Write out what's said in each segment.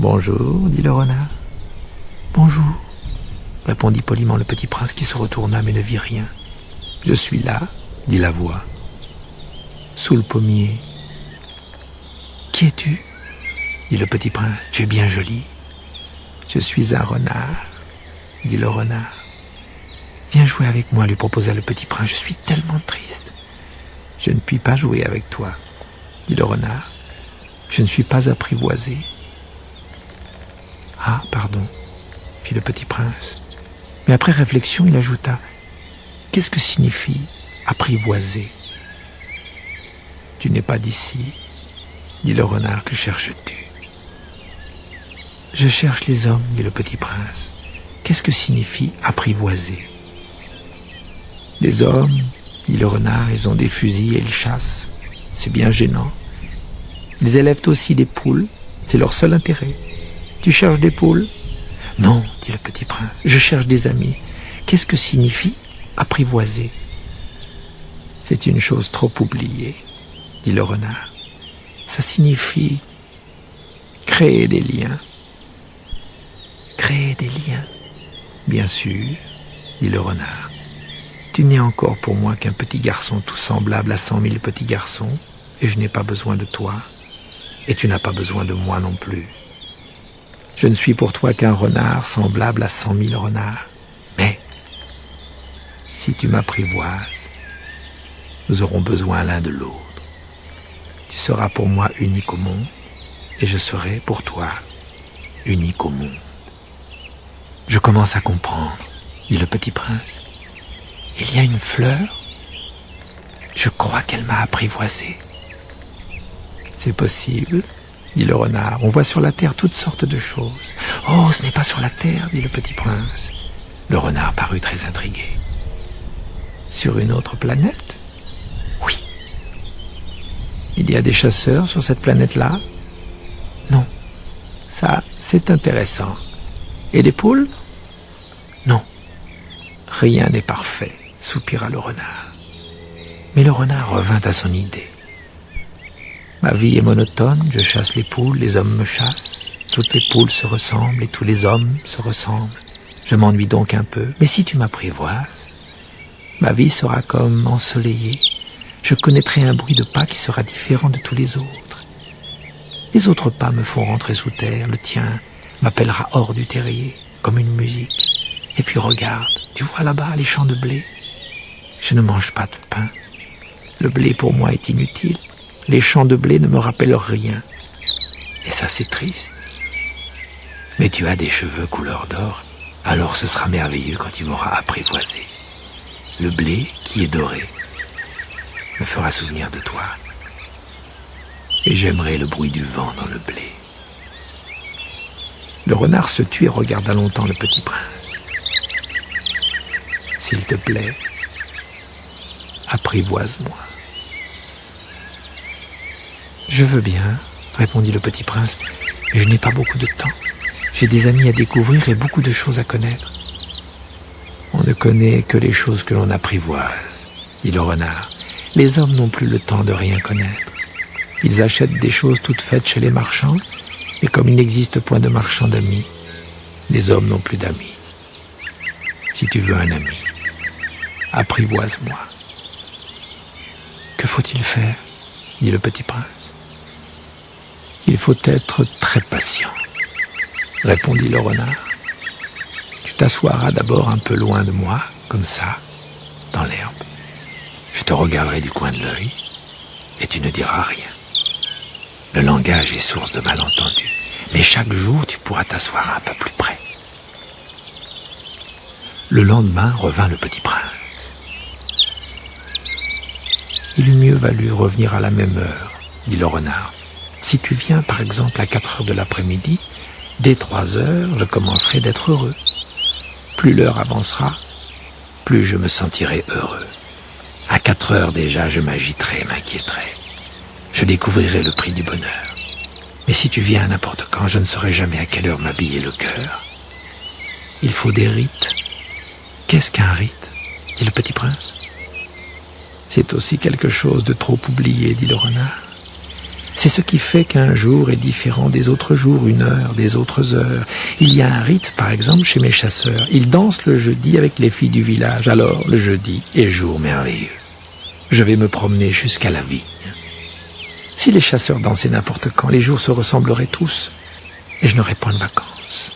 Bonjour, dit le renard. Bonjour, répondit poliment le petit prince qui se retourna mais ne vit rien. Je suis là, dit la voix, sous le pommier. Qui es-tu? Dit le petit prince. Tu es bien joli. Je suis un renard, dit le renard. Viens jouer avec moi, lui proposa le petit prince. Je suis tellement triste. Je ne puis pas jouer avec toi, dit le renard. Je ne suis pas apprivoisé. Ah, pardon, fit le petit prince. Mais après réflexion, il ajouta, qu'est-ce que signifie apprivoiser? Tu n'es pas d'ici, dit le renard, que cherches-tu? Je cherche les hommes, dit le petit prince. Qu'est-ce que signifie apprivoiser? Les hommes, dit le renard, ils ont des fusils et ils chassent. C'est bien gênant. Ils élèvent aussi des poules, c'est leur seul intérêt. Tu cherches des poules? Non, dit le petit prince, je cherche des amis. Qu'est-ce que signifie apprivoiser? C'est une chose trop oubliée, dit le renard. Ça signifie créer des liens. Créer des liens? Bien sûr, dit le renard. Tu n'es encore pour moi qu'un petit garçon tout semblable à 100 000 petits garçons, et je n'ai pas besoin de toi, et tu n'as pas besoin de moi non plus. Je ne suis pour toi qu'un renard semblable à 100 000 renards. Mais, si tu m'apprivoises, nous aurons besoin l'un de l'autre. Tu seras pour moi unique au monde, et je serai pour toi unique au monde. Je commence à comprendre, dit le petit prince. Il y a une fleur, je crois qu'elle m'a apprivoisé. C'est possible, dit le renard. On voit sur la terre toutes sortes de choses. Oh, ce n'est pas sur la terre, dit le petit prince. Le renard parut très intrigué. Sur une autre planète? Oui. Il y a des chasseurs sur cette planète-là? Non. Ça, c'est intéressant. Et les poules? Non. Rien n'est parfait, soupira le renard. Mais le renard revint à son idée. Ma vie est monotone, je chasse les poules, les hommes me chassent. Toutes les poules se ressemblent et tous les hommes se ressemblent. Je m'ennuie donc un peu, mais si tu m'apprivoises, ma vie sera comme ensoleillée. Je connaîtrai un bruit de pas qui sera différent de tous les autres. Les autres pas me font rentrer sous terre, le tien m'appellera hors du terrier, comme une musique. Et puis regarde, tu vois là-bas les champs de blé? Je ne mange pas de pain. Le blé pour moi est inutile. Les champs de blé ne me rappellent rien. Et ça, c'est triste. Mais tu as des cheveux couleur d'or, alors ce sera merveilleux quand tu m'auras apprivoisé. Le blé, qui est doré, me fera souvenir de toi. Et j'aimerai le bruit du vent dans le blé. Le renard se tut et regarda longtemps le petit prince. S'il te plaît, apprivoise-moi. Je veux bien, répondit le petit prince, mais je n'ai pas beaucoup de temps. J'ai des amis à découvrir et beaucoup de choses à connaître. On ne connaît que les choses que l'on apprivoise, dit le renard. Les hommes n'ont plus le temps de rien connaître. Ils achètent des choses toutes faites chez les marchands, et comme il n'existe point de marchands d'amis, les hommes n'ont plus d'amis. Si tu veux un ami, apprivoise-moi. Que faut-il faire, dit le petit prince. Il faut être très patient, répondit le renard. Tu t'assoiras d'abord un peu loin de moi, comme ça, dans l'herbe. Je te regarderai du coin de l'œil, et tu ne diras rien. Le langage est source de malentendus, mais chaque jour tu pourras t'asseoir un peu plus près. Le lendemain revint le petit prince. Il eût mieux valu revenir à la même heure, dit le renard. Si tu viens par exemple à 4 heures de l'après-midi, dès 3 heures, je commencerai d'être heureux. Plus l'heure avancera, plus je me sentirai heureux. À 4 heures déjà, je m'agiterai et m'inquiéterai. Je découvrirai le prix du bonheur. Mais si tu viens à n'importe quand, je ne saurai jamais à quelle heure m'habiller le cœur. Il faut des rites. Qu'est-ce qu'un rite, dit le petit prince. C'est aussi quelque chose de trop oublié, dit le renard. C'est ce qui fait qu'un jour est différent des autres jours, une heure des autres heures. Il y a un rite, par exemple, chez mes chasseurs. Ils dansent le jeudi avec les filles du village. Alors, le jeudi est jour merveilleux. Je vais me promener jusqu'à la vigne. Si les chasseurs dansaient n'importe quand, les jours se ressembleraient tous, et je n'aurais point de vacances.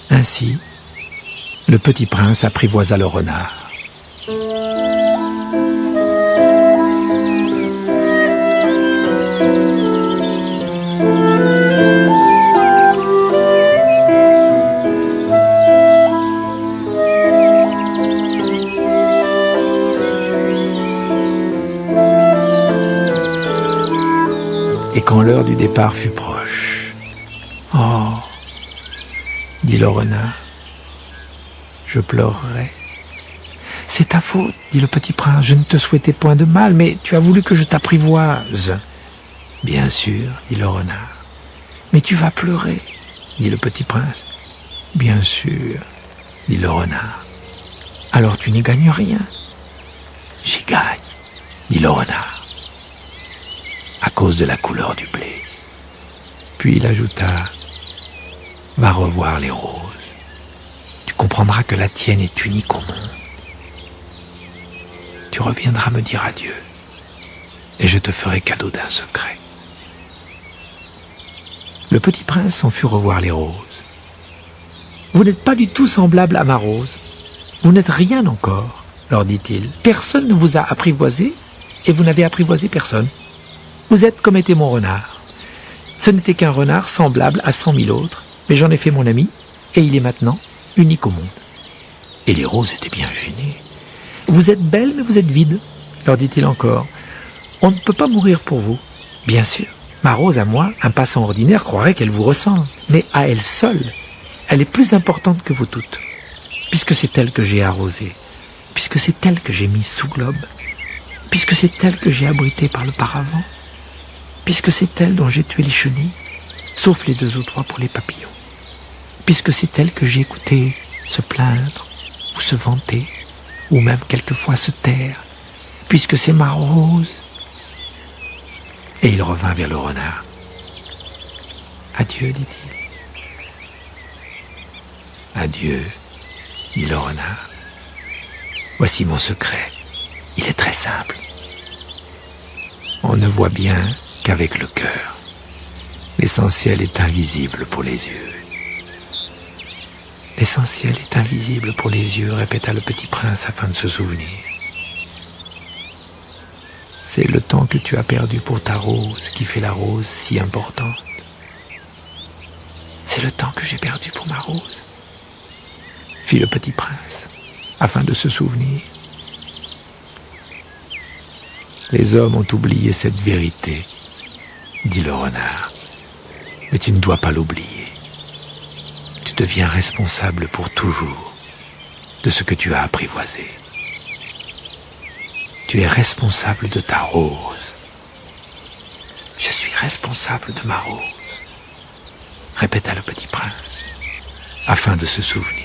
Ainsi, le petit prince apprivoisa le renard. Et quand l'heure du départ fut proche, « Oh !» dit le renard, « je pleurerai. »« C'est ta faute, dit le petit prince, je ne te souhaitais point de mal, mais tu as voulu que je t'apprivoise. »« Bien sûr, dit le renard. »« Mais tu vas pleurer, dit le petit prince. »« Bien sûr, dit le renard. »« Alors tu n'y gagnes rien. »« J'y gagne, dit le renard, à cause de la couleur du blé. » Puis il ajouta, « Va revoir les roses. Tu comprendras que la tienne est unique au monde. Tu reviendras me dire adieu, et je te ferai cadeau d'un secret. » Le petit prince s'en fut revoir les roses. « Vous n'êtes pas du tout semblable à ma rose. Vous n'êtes rien encore, leur dit-il. Personne ne vous a apprivoisé, et vous n'avez apprivoisé personne. Vous êtes comme était mon renard. Ce n'était qu'un renard semblable à 100 000 autres, mais j'en ai fait mon ami, et il est maintenant unique au monde. » Et les roses étaient bien gênées. « Vous êtes belle, mais vous êtes vide, leur dit-il encore. On ne peut pas mourir pour vous. Bien sûr, ma rose à moi, un passant ordinaire croirait qu'elle vous ressemble, mais à elle seule, elle est plus importante que vous toutes, puisque c'est elle que j'ai arrosée, puisque c'est elle que j'ai mise sous globe, puisque c'est elle que j'ai abritée par le paravent, puisque c'est elle dont j'ai tué les chenilles, sauf les 2 ou 3 pour les papillons, puisque c'est elle que j'ai écouté se plaindre ou se vanter, ou même quelquefois se taire, puisque c'est ma rose. » Et il revint vers le renard. « Adieu, dit-il. »« Adieu, dit le renard. Voici mon secret. Il est très simple. On ne voit bien qu'avec le cœur. L'essentiel est invisible pour les yeux. »« L'essentiel est invisible pour les yeux, répéta le petit prince afin de se souvenir. C'est le temps que tu as perdu pour ta rose qui fait la rose si importante. C'est le temps que j'ai perdu pour ma rose, fit le petit prince, afin de se souvenir. Les hommes ont oublié cette vérité, dit le renard, mais tu ne dois pas l'oublier. Tu deviens responsable pour toujours de ce que tu as apprivoisé. Tu es responsable de ta rose. Je suis responsable de ma rose, répéta le petit prince, afin de se souvenir.